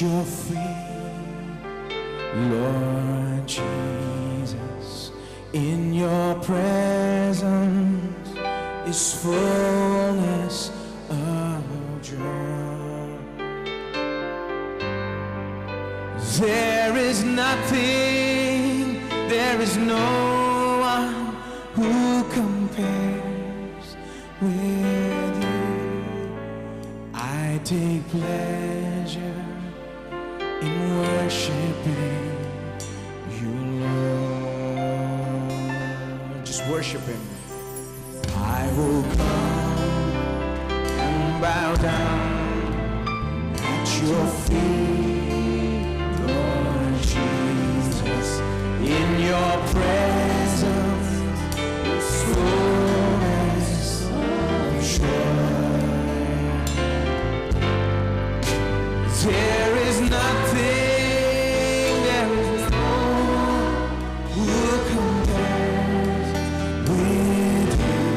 your feet, Lord Jesus. In your presence is fullness of joy. There is nothing, there is no one who compares with you. I take pleasure in worshiping you, Lord. Just worship Him. I will come and bow down at your feet, Lord Jesus. In your presence is fullness of joy. There is nothing, there is no one who compares with you.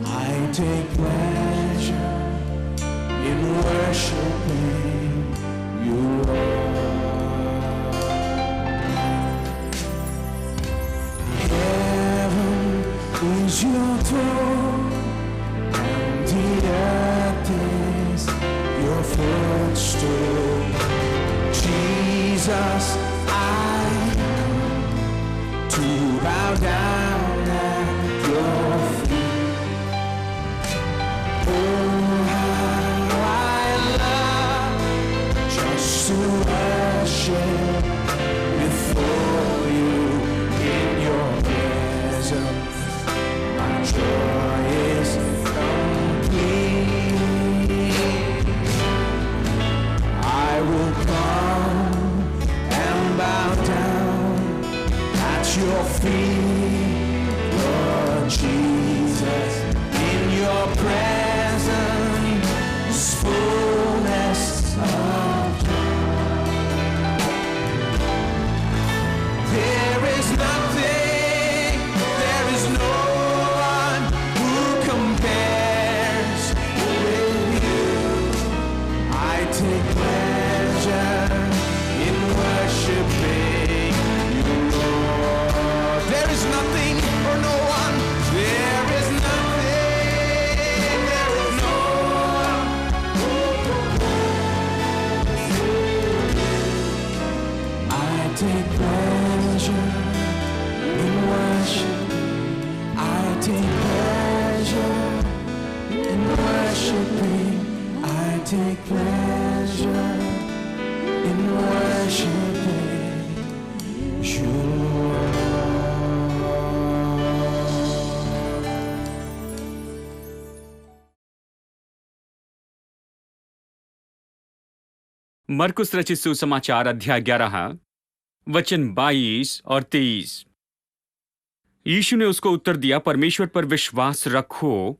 I take pleasure in worshiping you, Lord. Heaven is your throne, and the earth is your footstool. Jesus, I come to bow down at your feet. Oh, how I love just to worship before you in your presence. My joy is complete. I will come and bow down at your feet, Lord Jesus. In your presence is fullness of joy. There is nothing, there is no one who compares with you. I take pleasure in worshiping you, Lord. There is nothing or no one. There is nothing, there is no one who compares with you. I take pleasure in worshiping. I take pleasure in worshiping. I take pleasure in worshiping you, Lord. मरकुस रचित सुसमाचार अध्याय 11 वचन 22 और 23। यीशु ने उसको उत्तर दिया, परमेश्वर पर विश्वास रखो।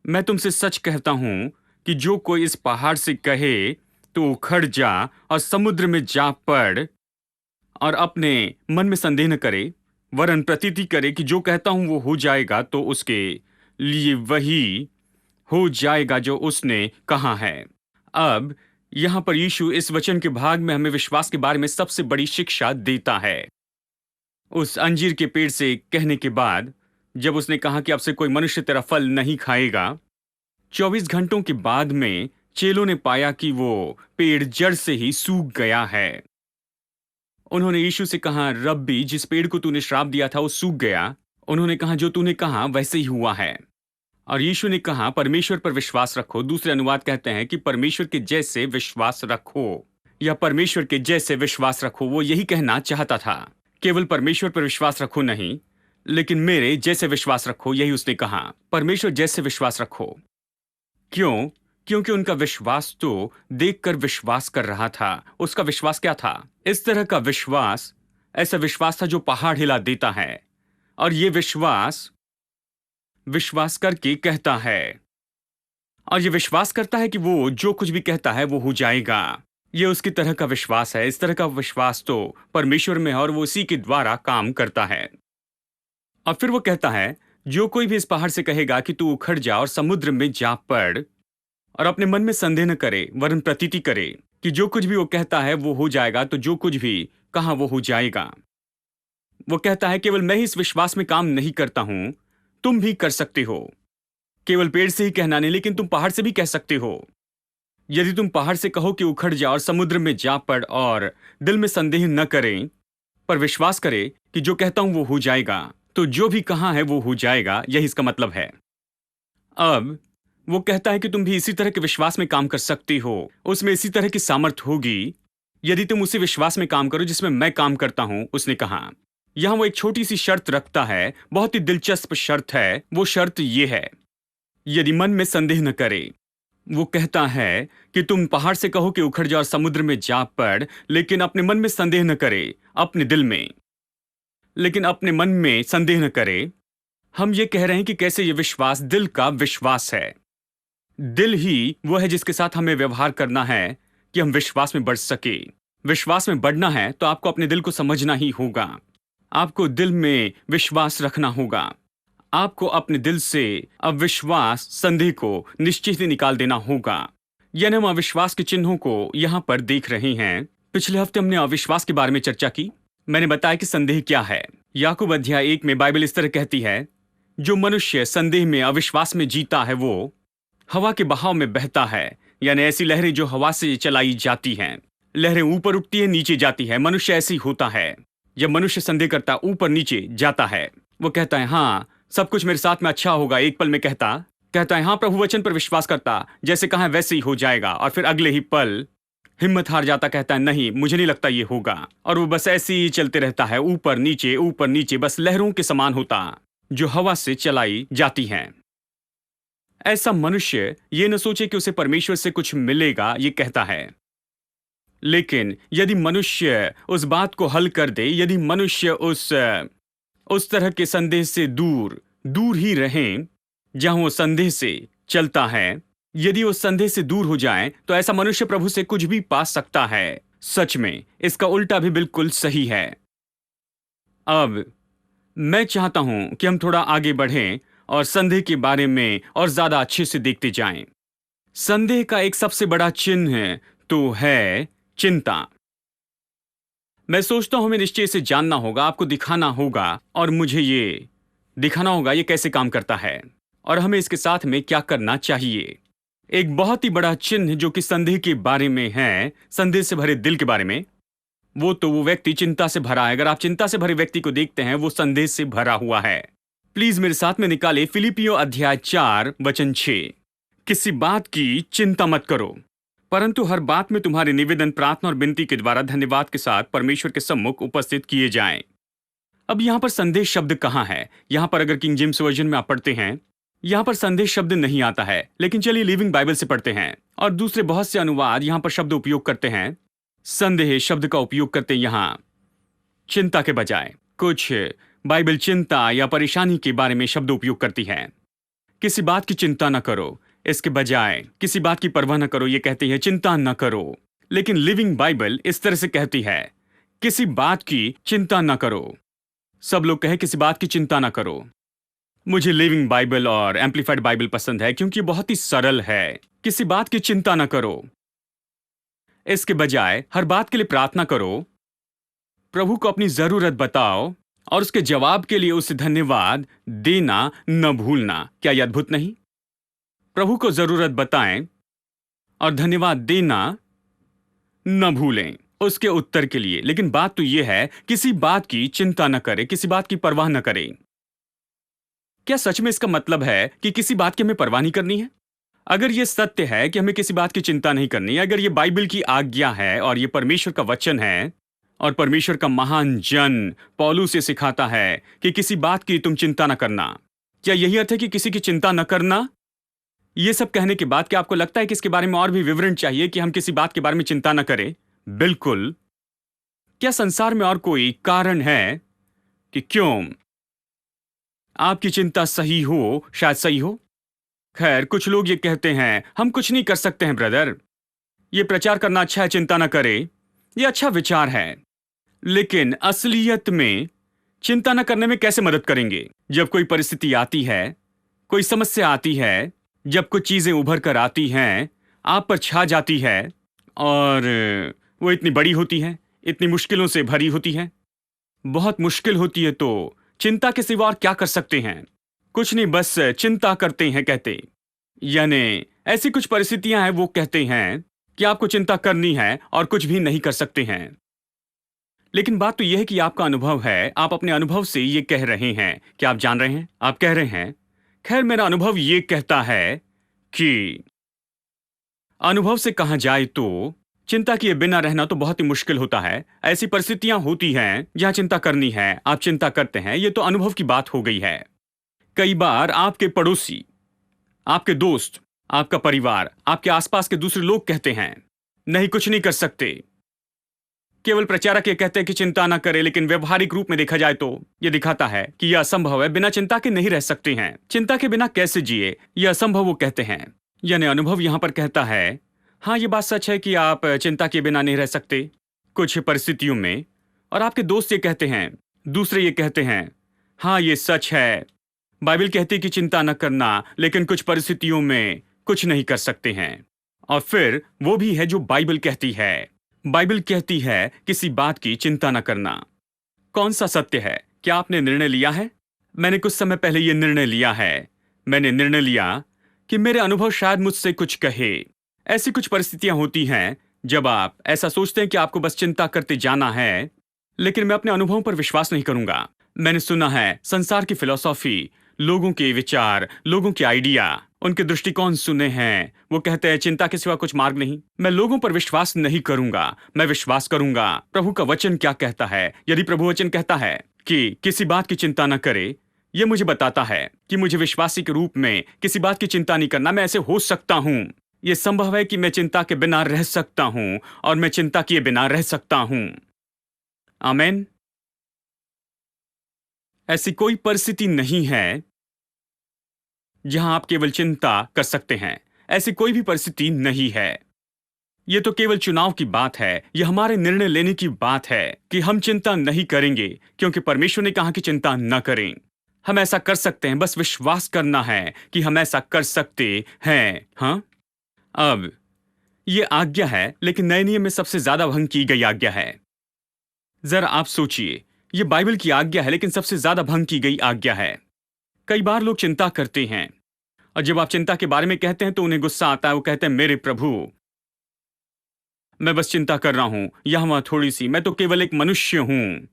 मैं तुमसे सच कहता हूं कि जो कोई इस पहाड़ से कहे तो उखड़ जा और समुद्र में जा पड़, और अपने मन में संदेह न करे, वरन प्रतीति करे कि जो कहता हूं वो हो जाएगा, तो उसके लिए वही हो जाएगा जो उसने कहा है। अब यहां पर यीशु इस वचन के भाग में हमें विश्वास के बारे में सबसे बड़ी शिक्षा देता है। उस अंजीर के पेड़ से कहने के बाद, जब उसने कहा कि अब से कोई मनुष्य तेरा फल नहीं खाएगा, 24 घंटों के बाद में चेलों ने पाया कि वो पेड़ जड़ से ही सूख गया है। उन्होंने यीशु से कहा, रब्बी, जिस पेड़ को तूने श्राप दिया था वो सूख गया। उन्होंने कहा, जो तूने कहा वैसे ही हुआ है। और यीशु ने कहा, परमेश्वर पर विश्वास रखो। दूसरे अनुवाद कहते हैं कि परमेश्वर के जैसे विश्वास रखो, या परमेश्वर के जैसे विश्वास रखो। वो यही कहना चाहता था, केवल परमेश्वर पर विश्वास रखो नहीं, लेकिन मेरे जैसे विश्वास रखो। यही उसने कहा, परमेश्वर जैसे विश्वास रखो। क्यों? क्योंकि उनका विश्वास तो देखकर विश्वास कर रहा था। उसका विश्वास क्या था? इस तरह का विश्वास, ऐसा विश्वास था जो पहाड़ हिला देता है। और ये विश्वास करके कहता है, और ये विश्वास करता है कि वो जो कुछ भी कहता है वो हो जाएगा। ये उसकी तरह का विश्वास है। इस तरह का विश्वास तो परमेश्वर में है और वो उसी के द्वारा काम करता है। और फिर वो कहता है, जो कोई भी इस पहाड़ से कहेगा कि तू उखड़ जा और समुद्र में जा पड़, और अपने मन में संदेह न करे वरन प्रतीति करे कि जो कुछ भी वो कहता है वो हो जाएगा, तो जो कुछ भी कहा वो हो जाएगा। वो कहता है केवल मैं ही इस विश्वास में काम नहीं करता हूं, तुम भी कर सकते हो। केवल पेड़ से ही कहना नहीं, लेकिन तुम पहाड़ से भी कह सकते हो। यदि तुम पहाड़ से कहो कि उखड़ जा और समुद्र में जा पड़ और दिल में संदेह न करें, पर विश्वास करे कि जो कहता हूं वो हो जाएगा, तो जो भी कहा है वो हो जाएगा। यही इसका मतलब है। अब वो कहता है कि तुम भी इसी तरह के विश्वास में काम कर सकती हो, उसमें इसी तरह की सामर्थ होगी यदि तुम उसी विश्वास में काम करो जिसमें मैं काम करता हूं, उसने कहा। यहां वो एक छोटी सी शर्त रखता है, बहुत ही दिलचस्प शर्त है। वो शर्त ये है, यदि मन में संदेह न करे। वो कहता है कि तुम पहाड़ से कहो कि उखड़ जा और समुद्र में जा पड़, लेकिन अपने मन में संदेह न करे, अपने दिल में, लेकिन अपने मन में संदेह न करे। हम ये कह रहे हैं कि कैसे ये विश्वास दिल का विश्वास है। दिल ही वो है जिसके साथ हमें व्यवहार करना है कि हम विश्वास में बढ़ सके। विश्वास में बढ़ना है तो आपको अपने दिल को समझना ही होगा। आपको दिल में विश्वास रखना होगा। आपको अपने दिल से अविश्वास, संदेह को निश्चित ही निकाल देना होगा। यानी हम अविश्वास के चिन्हों को यहां पर देख रहे हैं। पिछले हफ्ते हमने अविश्वास के बारे में चर्चा की। मैंने बताया कि संदेह क्या है। याकूब अध्याय 1 में बाइबल इस तरह कहती है, जो मनुष्य संदेह में, अविश्वास में जीता है वो हवा के बहाव में बहता है। यानी ऐसी लहरें जो हवा से चलाई जाती हैं। लहरें ऊपर उठती है, नीचे जाती है। मनुष्य ऐसी होता है। जब मनुष्य संदेह करता, ऊपर नीचे जाता है। वो कहता है हाँ सब कुछ मेरे साथ में अच्छा होगा, एक पल में कहता है हाँ प्रभु वचन पर विश्वास करता, जैसे कहा वैसे ही हो जाएगा, और फिर अगले ही पल हिम्मत हार जाता, कहता है नहीं मुझे नहीं लगता ये होगा। और वो बस ऐसे ही चलते रहता है, ऊपर नीचे, बस लहरों के समान होता जो हवा से चलाई जाती हैं। ऐसा मनुष्य ये न सोचे कि उसे परमेश्वर से कुछ मिलेगा, ये कहता है। लेकिन यदि मनुष्य उस बात को हल कर दे, यदि मनुष्य उस तरह के संदेह से दूर ही रहें जहां वो संदेह से चलता है, यदि वो संदेह से दूर हो जाए, तो ऐसा मनुष्य प्रभु से कुछ भी पा सकता है। सच में इसका उल्टा भी बिल्कुल सही है। अब मैं चाहता हूं कि हम थोड़ा आगे बढ़ें और संदेह के बारे में और ज्यादा अच्छे से देखते जाएं। संदेह का एक सबसे बड़ा चिन्ह तो है चिंता। मैं सोचता हूं हमें निश्चय से जानना होगा, आपको दिखाना होगा और मुझे ये दिखाना होगा ये कैसे काम करता है और हमें इसके साथ में क्या करना चाहिए। एक बहुत ही बड़ा चिन्ह जो कि संदेह के बारे में है, संदेह से भरे दिल के बारे में, वो व्यक्ति चिंता से भरा है। अगर आप चिंता से भरे व्यक्ति को देखते हैं, वो संदेह से भरा हुआ है। प्लीज मेरे साथ में निकाले फिलिपियों अध्याय 4 वचन 6। किसी बात की चिंता मत करो, परंतु हर बात में तुम्हारे निवेदन, प्रार्थना और विनती के द्वारा धन्यवाद के साथ परमेश्वर के सम्मुख उपस्थित किए जाएं। अब यहां पर संदेह शब्द कहां है? यहां पर अगर किंग जेम्स वर्जन में आप पढ़ते हैं, यहां पर संदेह शब्द नहीं आता है। लेकिन चलिए लिविंग बाइबल से पढ़ते हैं, और दूसरे बहुत से अनुवाद यहां पर शब्द उपयोग करते हैं, संदेह शब्द का उपयोग करते हैं यहां चिंता के बजाय। कुछ बाइबल चिंता या परेशानी के बारे में शब्द उपयोग करती है। किसी बात की चिंता न करो, इसके बजाय किसी बात की परवाह न करो, ये कहती है चिंता न करो। लेकिन लिविंग बाइबल इस तरह से कहती है, किसी बात की चिंता न करो। सब लोग कहे किसी बात की चिंता न करो। मुझे लिविंग बाइबल और एम्पलीफाइड बाइबल पसंद है क्योंकि बहुत ही सरल है। किसी बात की चिंता न करो, इसके बजाय हर बात के लिए प्रार्थना करो, प्रभु को अपनी जरूरत बताओ और उसके जवाब के लिए उसे धन्यवाद देना न भूलना। क्या यह अद्भुत नहीं? प्रभु को जरूरत बताएं और धन्यवाद देना न भूलें उसके उत्तर के लिए। लेकिन बात तो यह है, किसी बात की चिंता न करें, किसी बात की परवाह न करें। क्या सच में इसका मतलब है कि किसी बात की हमें परवाह नहीं करनी है? अगर यह सत्य है कि हमें किसी बात की चिंता नहीं करनी, अगर यह बाइबल की आज्ञा है और यह परमेश्वर का वचन है, और परमेश्वर का महान जन पौलुस से सिखाता है कि किसी बात की तुम चिंता न करना, क्या यही अर्थ है कि किसी की चिंता न करना? यह सब कहने के बाद क्या आपको लगता है कि इसके बारे में और भी विवरण चाहिए कि हम किसी बात के बारे में चिंता न करें? बिल्कुल। क्या संसार में और कोई कारण है कि क्यों आपकी चिंता सही हो? शायद सही हो। खैर, कुछ लोग ये कहते हैं हम कुछ नहीं कर सकते हैं ब्रदर, ये प्रचार करना अच्छा है, चिंता न करे, ये अच्छा विचार है। लेकिन असलियत में चिंता न करने में कैसे मदद करेंगे? जब कोई परिस्थिति आती है, कोई समस्या आती है, जब कुछ चीजें उभर कर आती हैं, आप पर छा जाती है, और वो इतनी बड़ी होती है, इतनी मुश्किलों से भरी होती है। बहुत मुश्किल होती है तो चिंता के सिवा और क्या कर सकते हैं? कुछ नहीं, बस चिंता करते हैं कहते। यानी ऐसी कुछ परिस्थितियां हैं, वो कहते हैं कि आपको चिंता करनी है और कुछ भी नहीं कर सकते हैं। लेकिन बात तो यह है कि आपका अनुभव है, आप अपने अनुभव से ये कह रहे हैं कि आप जान रहे हैं, आप कह रहे हैं। खैर, मेरा अनुभव ये कहता है कि अनुभव से कहा जाए तो चिंता किए बिना रहना तो बहुत ही मुश्किल होता है। ऐसी परिस्थितियां होती हैं जहां चिंता करनी है, आप चिंता करते हैं, ये तो अनुभव की बात हो गई है। कई बार आपके पड़ोसी, आपके दोस्त, आपका परिवार, आपके आसपास के दूसरे लोग कहते हैं नहीं, कुछ नहीं कर सकते। केवल प्रचारक ये कहते हैं कि चिंता ना करें, लेकिन व्यवहारिक रूप में देखा जाए तो यह दिखाता है कि यह असंभव है, बिना चिंता के नहीं रह सकते हैं। चिंता के बिना कैसे जिए, यह असंभव वो कहते हैं। यानी अनुभव यहां पर कहता है हाँ, ये बात सच है कि आप चिंता के बिना नहीं रह सकते कुछ परिस्थितियों में। और आपके दोस्त ये कहते हैं, दूसरे ये कहते हैं हाँ, ये सच है। बाइबल कहती है कि चिंता न करना, लेकिन कुछ परिस्थितियों में कुछ नहीं कर सकते हैं। और फिर वो भी है जो बाइबल कहती है। बाइबल कहती है किसी बात की चिंता न करना। कौन सा सत्य है? क्या आपने निर्णय लिया है? मैंने कुछ समय पहले यह निर्णय लिया है। मैंने निर्णय लिया कि मेरे अनुभव शायद मुझसे कुछ कहे। ऐसी कुछ परिस्थितियां होती हैं जब आप ऐसा सोचते हैं कि आपको बस चिंता करते जाना है, लेकिन मैं अपने अनुभवों पर विश्वास नहीं करूंगा। मैंने सुना है संसार की फिलॉसफी, लोगों के विचार, लोगों के आइडिया, उनके दृष्टिकोण सुने हैं। वो कहते हैं चिंता के सिवा कुछ मार्ग नहीं। मैं लोगों पर विश्वास नहीं करूंगा, मैं विश्वास करूंगा प्रभु का वचन क्या कहता है। यदि प्रभु वचन कहता है कि किसी बात की चिंता न करे, यह मुझे बताता है कि मुझे विश्वासी के रूप में किसी बात की चिंता नहीं करना। मैं ऐसे हो सकता हूं। यह संभव है कि मैं चिंता के बिना रह सकता हूं और मैं चिंता किए बिना रह सकता हूं। आमीन। ऐसी कोई परिस्थिति नहीं है जहां आप केवल चिंता कर सकते हैं। ऐसी कोई भी परिस्थिति नहीं है। यह तो केवल चुनाव की बात है। यह हमारे निर्णय लेने की बात है कि हम चिंता नहीं करेंगे, क्योंकि परमेश्वर ने कहा कि चिंता न करें। हम ऐसा कर सकते हैं, बस विश्वास करना है कि हम ऐसा कर सकते हैं। हाँ, अब यह आज्ञा है, लेकिन नए नियम में सबसे ज्यादा भंग की गई आज्ञा है। जरा आप सोचिए, यह बाइबल की आज्ञा है, लेकिन सबसे ज्यादा भंग की गई आज्ञा है। कई बार लोग चिंता करते हैं, और जब आप चिंता के बारे में कहते हैं तो उन्हें गुस्सा आता है। वो कहते हैं मेरे प्रभु, मैं बस चिंता कर रहा हूं, यह वहां थोड़ी सी, मैं तो केवल एक मनुष्य हूं।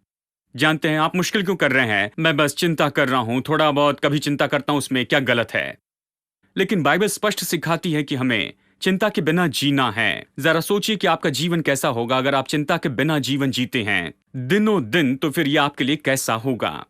जानते हैं आप मुश्किल क्यों कर रहे हैं? मैं बस चिंता कर रहा हूं, थोड़ा बहुत कभी चिंता करता हूं, उसमें क्या गलत है? लेकिन बाइबल स्पष्ट सिखाती है कि हमें चिंता के बिना जीना है। जरा सोचिए कि आपका जीवन कैसा होगा अगर आप चिंता के बिना जीवन जीते हैं दिनों दिन, तो फिर यह आपके लिए कैसा होगा?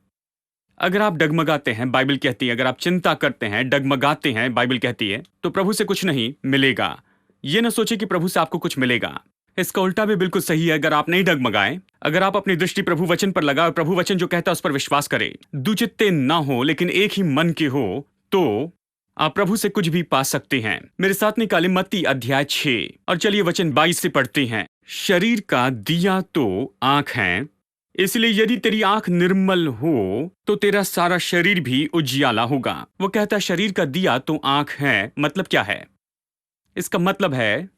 अगर आप डगमगाते हैं, बाइबल कहती है, अगर आप चिंता करते हैं, डगमगाते हैं, बाइबल कहती है, तो प्रभु से कुछ नहीं मिलेगा। यह ना सोचे कि प्रभु से आपको कुछ मिलेगा। इसका उल्टा भी बिल्कुल सही है। अगर आप नहीं डगमगाएं, अगर आप अपनी दृष्टि प्रभु वचन पर लगाओ, प्रभु वचन जो कहता है उस पर विश्वास करें, दुचित्ते ना हो लेकिन एक ही मन के हो, तो आप प्रभु से कुछ भी पा सकते हैं। मेरे साथ निकाले मत्ती अध्याय 6 और चलिए वचन 22 से पढ़ते हैं। शरीर का दिया तो आंख है, इसलिए यदि तेरी आंख निर्मल हो तो तेरा सारा शरीर भी उजियाला होगा। वो कहता है शरीर का दिया तो आंख है। मतलब क्या है? इसका मतलब है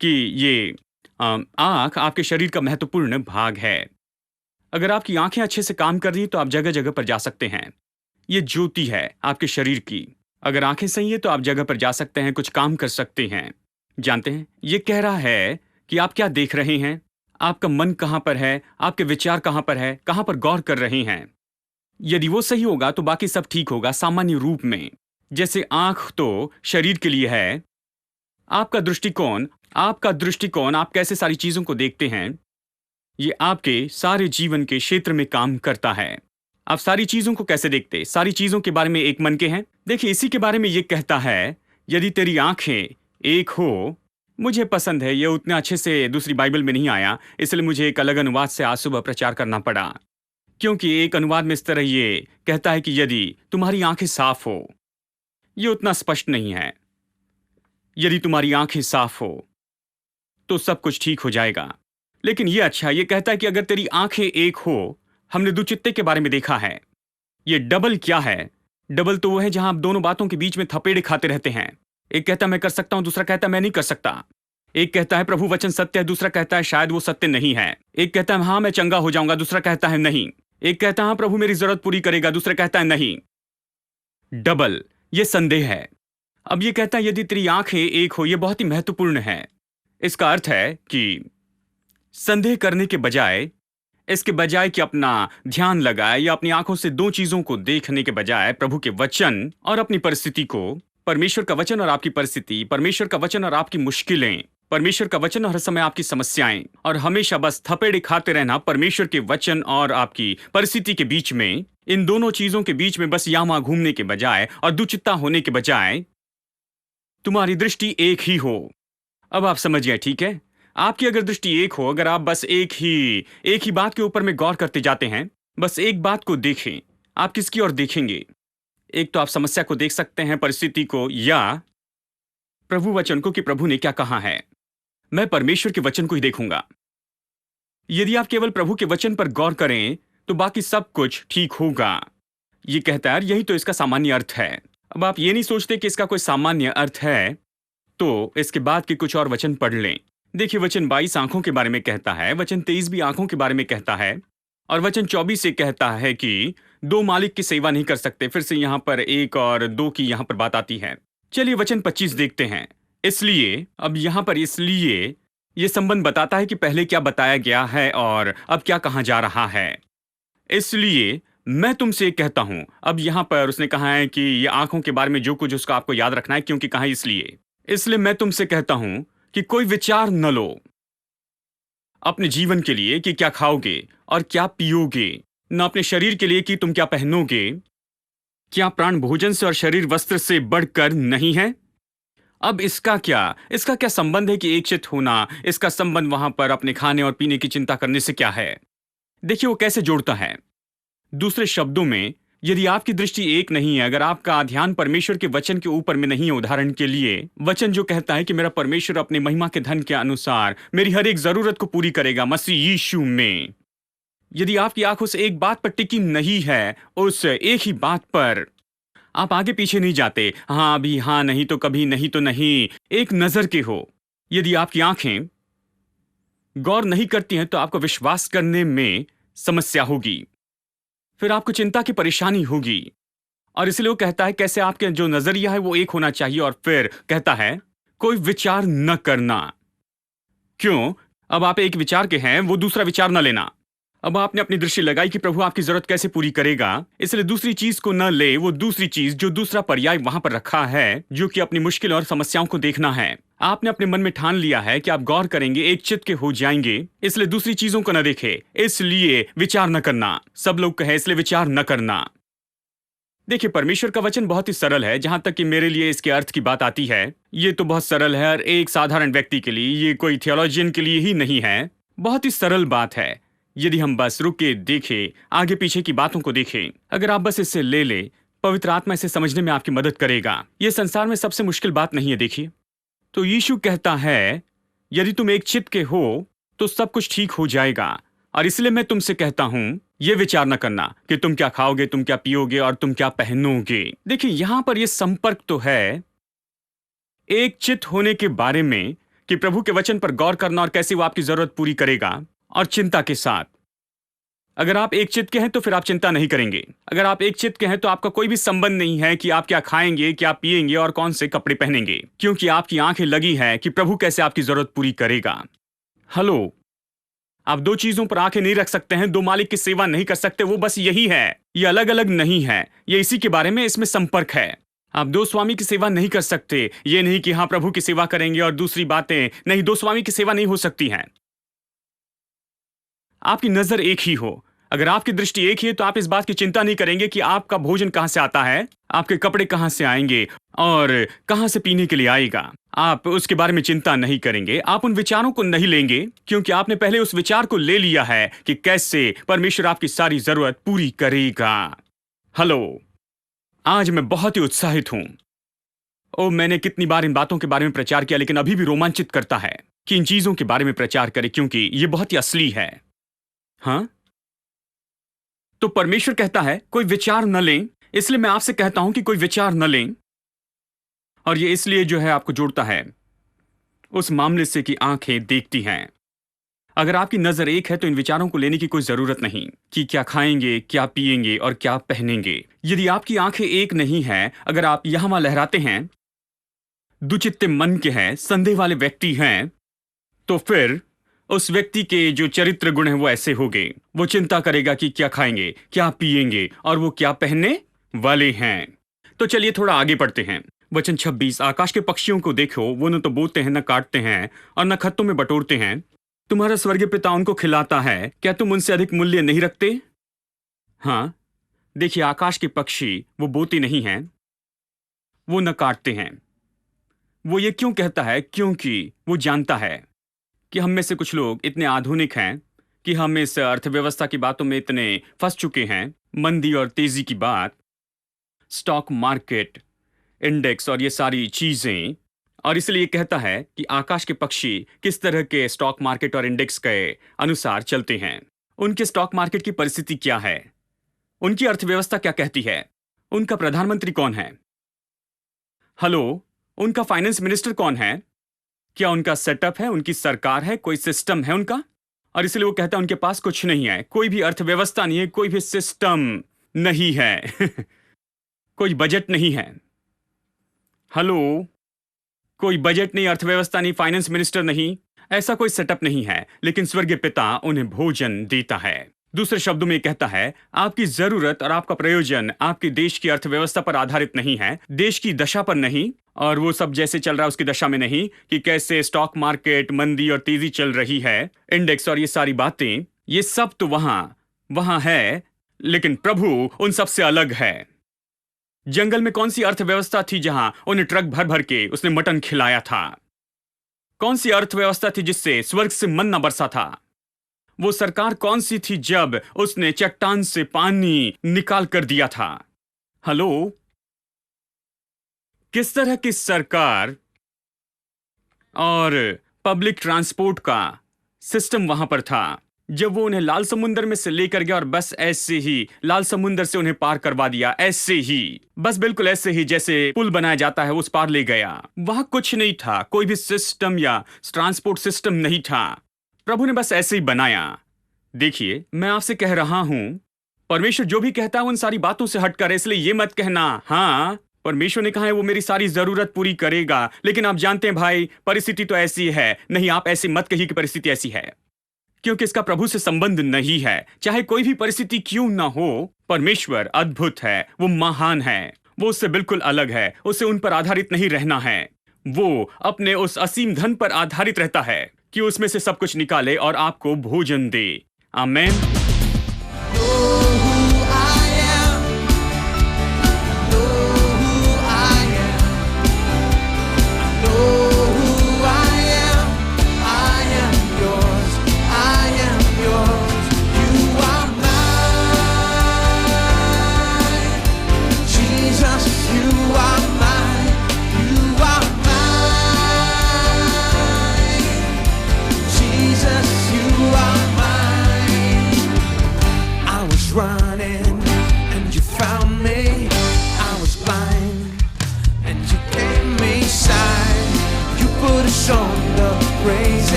कि ये आंख आपके शरीर का महत्वपूर्ण भाग है। अगर आपकी आंखें अच्छे से काम कर रही तो आप जगह जगह पर जा सकते हैं। ये ज्योति है आपके शरीर की। अगर आंखें सही है तो आप जगह पर जा सकते हैं, कुछ काम कर सकते हैं। जानते हैं, ये कह रहा है कि आप क्या देख रहे हैं, आपका मन कहां पर है, आपके विचार कहां पर है, कहां पर गौर कर रहे हैं। यदि वो सही होगा तो बाकी सब ठीक होगा। सामान्य रूप में जैसे आंख तो शरीर के लिए है, आपका दृष्टिकोण, आप कैसे सारी चीजों को देखते हैं, ये आपके सारे जीवन के क्षेत्र में काम करता है। आप सारी चीजों को कैसे देखते, सारी चीजों के बारे में एक मन के हैं। देखिए, इसी के बारे में ये कहता है यदि तेरी आंखें एक हो। मुझे पसंद है, ये उतना अच्छे से दूसरी बाइबल में नहीं आया, इसलिए मुझे एक अलग अनुवाद से आज सुबह प्रचार करना पड़ा, क्योंकि एक अनुवाद में इस तरह ये कहता है कि यदि तुम्हारी आंखें साफ हो। ये उतना स्पष्ट नहीं है। यदि तुम्हारी आंखें साफ हो तो सब कुछ ठीक हो जाएगा। लेकिन ये अच्छा, ये कहता है कि अगर तेरी आंखें एक हो। हमने दुचित्ते के बारे में देखा है। ये डबल क्या है? डबल तो वो है जहां आप दोनों बातों के बीच में थपेड़े खाते रहते हैं। एक कहता मैं कर सकता हूं, दूसरा कहता मैं नहीं कर सकता। एक कहता है प्रभु वचन सत्य है, दूसरा कहता है शायद वो सत्य नहीं है। एक कहता है हाँ मैं चंगा हो जाऊंगा, दूसरा कहता है नहीं। एक कहता है हाँ प्रभु मेरी जरूरत पूरी करेगा, दूसरा कहता है नहीं। डबल, ये संदेह है। अब ये कहता है यदि तेरी आंखें एक हो, ये बहुत ही महत्वपूर्ण है। इसका अर्थ है कि संदेह करने के बजाय, इसके बजाय कि अपना ध्यान लगाए या अपनी आंखों से दो चीजों को देखने के बजाय प्रभु के वचन और अपनी परिस्थिति को, परमेश्वर का वचन और आपकी परिस्थिति, परमेश्वर का वचन और आपकी मुश्किलें, परमेश्वर का वचन और हर समय आपकी समस्याएं, और हमेशा बस थपेड़े खाते रहना परमेश्वर के वचन और आपकी परिस्थिति के बीच में, इन दोनों चीजों के बीच में बस यहाँ घूमने के बजाय और दुचित्ता होने के बजाय तुम्हारी दृष्टि एक ही हो। अब आप समझ गए, ठीक है? आपकी अगर दृष्टि एक हो, अगर आप बस एक ही बात के ऊपर में गौर करते जाते हैं, बस एक बात को देखें, आप किसकी ओर देखेंगे? एक तो आप समस्या को देख सकते हैं, परिस्थिति को, या प्रभु वचन को कि प्रभु ने क्या कहा है। मैं परमेश्वर के वचन को ही देखूंगा। यदि आप केवल प्रभु के वचन पर गौर करें तो बाकी सब कुछ ठीक होगा। ये कहता है, यही तो इसका सामान्य अर्थ है। अब आप ये नहीं सोचते कि इसका कोई सामान्य अर्थ है, तो इसके बाद के कुछ और वचन पढ़ लें। देखिए, वचन 22 आंखों के बारे में कहता है, वचन 23 भी आंखों के बारे में कहता है, और वचन 24 से कहता है कि दो मालिक की सेवा नहीं कर सकते। फिर से यहां पर एक और दो की यहां पर बात आती है। चलिए वचन 25 देखते हैं। इसलिए, अब यहां पर इसलिए यह संबंध बताता है कि पहले क्या बताया गया है और अब क्या कहा जा रहा है। इसलिए मैं तुमसे कहता हूं, अब यहां पर उसने कहा है कि ये आंखों के बारे में जो कुछ उसका आपको याद रखना है, क्योंकि कहा इसलिए मैं तुमसे कहता हूं कि कोई विचार न लो अपने जीवन के लिए कि क्या खाओगे और क्या पियोगे, न अपने शरीर के लिए कि तुम क्या पहनोगे। क्या प्राण भोजन से और शरीर वस्त्र से बढ़कर नहीं है? अब इसका क्या संबंध है कि एक चित्त होना? इसका संबंध वहां पर अपने खाने और पीने की चिंता करने से क्या है? देखिए वो कैसे जोड़ता है। दूसरे शब्दों में, यदि आपकी दृष्टि एक नहीं है, अगर आपका ध्यान परमेश्वर के वचन के ऊपर में नहीं है, उदाहरण के लिए वचन जो कहता है कि मेरा परमेश्वर अपने महिमा के धन के अनुसार मेरी हर एक जरूरत को पूरी करेगा मसीह यीशु में, यदि आपकी आंखों से एक बात पर टिकी नहीं है, उस एक ही बात पर आप आगे पीछे नहीं जाते, हाँ अभी हाँ, नहीं तो कभी, नहीं तो नहीं, एक नजर के हो, यदि आपकी आंखें गौर नहीं करती हैं तो आपको विश्वास करने में समस्या होगी, फिर आपको चिंता की परेशानी होगी। और इसलिए वो कहता है कैसे आपके जो नजरिया है वो एक होना चाहिए, और फिर कहता है कोई विचार न करना। क्यों? अब आप एक विचार के हैं, वो दूसरा विचार न लेना। अब आपने अपनी दृष्टि लगाई कि प्रभु आपकी जरूरत कैसे पूरी करेगा, इसलिए दूसरी चीज को न ले, वो दूसरी चीज जो दूसरा पर्याय वहां पर रखा है, जो कि अपनी मुश्किल और समस्याओं को देखना है। आपने अपने मन में ठान लिया है कि आप गौर करेंगे, एक चित्त के हो जाएंगे, इसलिए दूसरी चीजों को न देखे, इसलिए विचार न करना। सब लोग कहे इसलिए विचार न करना। देखिए, परमेश्वर का वचन बहुत ही सरल है। जहां तक कि मेरे लिए इसके अर्थ की बात आती है, ये तो बहुत सरल है, और एक साधारण व्यक्ति के लिए, ये कोई थियोलॉजियन के लिए ही नहीं है, बहुत ही सरल बात है। यदि हम बस रुक के देखें, आगे पीछे की बातों को देखें, अगर आप बस इससे ले ले, पवित्र आत्मा इसे समझने में आपकी मदद करेगा। यह संसार में सबसे मुश्किल बात नहीं है। देखिए, तो यीशु कहता है यदि तुम एक चित्त के हो तो सब कुछ ठीक हो जाएगा। और इसलिए मैं तुमसे कहता हूं, यह विचार न करना कि तुम क्या खाओगे, तुम क्या पियोगे और तुम क्या पहनोगे। देखिए, यहां पर यह संपर्क तो है एक चित्त होने के बारे में, कि प्रभु के वचन पर गौर करना और कैसे वो आपकी जरूरत पूरी करेगा, और चिंता के साथ। अगर आप एक चित्त के हैं तो फिर आप चिंता नहीं करेंगे। अगर आप एक चित्त के हैं तो आपका कोई भी संबंध नहीं है कि आप क्या खाएंगे, क्या पिएंगे और कौन से कपड़े पहनेंगे, क्योंकि आपकी आंखें लगी है कि प्रभु कैसे आपकी जरूरत पूरी करेगा। हेलो, आप दो चीजों पर आंखें नहीं रख सकते हैं, दो मालिक की सेवा नहीं कर सकते, वो बस यही है। ये अलग अलग नहीं है, ये इसी के बारे में, इसमें संपर्क है। आप दो स्वामी की सेवा नहीं कर सकते, ये नहीं कि हाँ प्रभु की सेवा करेंगे और दूसरी बातें नहीं, दो स्वामी की सेवा नहीं हो सकती है। आपकी नजर एक ही हो, अगर आपकी दृष्टि एक ही है तो आप इस बात की चिंता नहीं करेंगे कि आपका भोजन कहां से आता है, आपके कपड़े कहां से आएंगे और कहां से पीने के लिए आएगा। आप उसके बारे में चिंता नहीं करेंगे, आप उन विचारों को नहीं लेंगे, क्योंकि आपने पहले उस विचार को ले लिया है कि कैसे परमेश्वर आपकी सारी जरूरत पूरी करेगा। हेलो, आज मैं बहुत ही उत्साहित हूं। मैंने कितनी बार इन बातों के बारे में प्रचार किया, लेकिन अभी भी रोमांचित करता है कि इन चीजों के बारे में प्रचार करें, क्योंकि ये बहुत ही असली है। हाँ, तो परमेश्वर कहता है कोई विचार न लें, इसलिए मैं आपसे कहता हूं कि कोई विचार न लें। और ये इसलिए जो है आपको जोड़ता है, उस मामले से कि आंखें देखती हैं। अगर आपकी नजर एक है तो इन विचारों को लेने की कोई जरूरत नहीं कि क्या खाएंगे, क्या पिएंगे और क्या पहनेंगे। यदि आपकी आंखें एक नहीं है, अगर आप यहां वहां लहराते हैं, दुचित्ते मन के हैं, संदेह वाले व्यक्ति हैं, तो फिर उस व्यक्ति के जो चरित्र गुण हैं वो ऐसे होंगे। वो चिंता करेगा कि क्या खाएंगे, क्या पिएंगे और वो क्या पहनने वाले हैं। तो चलिए थोड़ा आगे पढ़ते हैं। वचन 26, आकाश के पक्षियों को देखो, वो न तो बोते हैं, न काटते हैं और न खत्तों में बटोरते हैं, तुम्हारा स्वर्गीय पिता उनको खिलाता है, क्या तुम उनसे अधिक मूल्य नहीं रखते? हाँ, देखिए, आकाश के पक्षी वो बोते नहीं हैं, वो न काटते हैं। वो ये क्यों कहता है? क्योंकि वो जानता है कि हम में से कुछ लोग इतने आधुनिक हैं कि हम इस अर्थव्यवस्था की बातों में इतने फंस चुके हैं, मंदी और तेजी की बात, स्टॉक मार्केट, इंडेक्स और ये सारी चीजें, और इसलिए कहता है कि आकाश के पक्षी किस तरह के स्टॉक मार्केट और इंडेक्स के अनुसार चलते हैं। उनके स्टॉक मार्केट की परिस्थिति क्या है, उनकी अर्थव्यवस्था क्या कहती है, उनका प्रधानमंत्री कौन है, हेलो, उनका फाइनेंस मिनिस्टर कौन है, क्या उनका सेटअप है, उनकी सरकार है, कोई सिस्टम है उनका। और इसलिए वो कहता है उनके पास कुछ नहीं है, कोई भी अर्थव्यवस्था नहीं है, कोई भी सिस्टम नहीं है कोई बजट नहीं है, हेलो, कोई बजट नहीं, अर्थव्यवस्था नहीं, फाइनेंस मिनिस्टर नहीं, ऐसा कोई सेटअप नहीं है। लेकिन स्वर्गीय पिता उन्हें भोजन देता है। दूसरे शब्दों में कहता है आपकी जरूरत और आपका प्रयोजन आपके देश की अर्थव्यवस्था पर आधारित नहीं है, देश की दशा पर नहीं, और वो सब जैसे चल रहा है उसकी दशा में नहीं, कि कैसे स्टॉक मार्केट, मंदी और तेजी चल रही है, इंडेक्स और ये सारी बातें, ये सब तो वहां है, लेकिन प्रभु उन सब से अलग है। जंगल में कौन सी अर्थव्यवस्था थी जहां उन्हें ट्रक भर भर के उसने मटन खिलाया था? कौन सी अर्थव्यवस्था थी जिससे स्वर्ग से मन्ना बरसा था? वो सरकार कौन सी थी जब उसने चट्टान से पानी निकाल कर दिया था? हेलो, किस तरह की सरकार और पब्लिक ट्रांसपोर्ट का सिस्टम वहां पर था जब वो उन्हें लाल समुंदर में से लेकर गया और बस ऐसे ही लाल समुंदर से उन्हें पार करवा दिया, ऐसे ही, बस बिल्कुल ऐसे ही जैसे पुल बनाया जाता है उस पार ले गया। वहां कुछ नहीं था, कोई भी सिस्टम या ट्रांसपोर्ट सिस्टम नहीं था, प्रभु ने बस ऐसे ही बनाया। देखिए, मैं आपसे कह रहा हूं, परमेश्वर जो भी कहता है उन सारी बातों से हटकर, इसलिए ये मत कहना हाँ परमेश्वर ने कहा है वो मेरी सारी जरूरत पूरी करेगा, लेकिन आप जानते हैं भाई परिस्थिति तो ऐसी है। नहीं, आप ऐसी मत कहिए कि परिस्थिति ऐसी है, क्योंकि इसका प्रभु से संबंध नहीं है। चाहे कोई भी परिस्थिति क्यों ना हो, परमेश्वर अद्भुत है, वो महान है, वो उससे बिल्कुल अलग है, उसे उन पर आधारित नहीं रहना है। वो अपने उस असीम धन पर आधारित रहता है कि उसमें से सब कुछ निकाले और आपको भोजन दे। आमेन।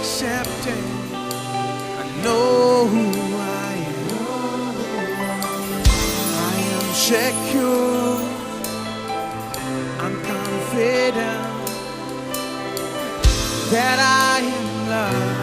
accepted. I know who I am. I am secure. I'm confident that I am loved.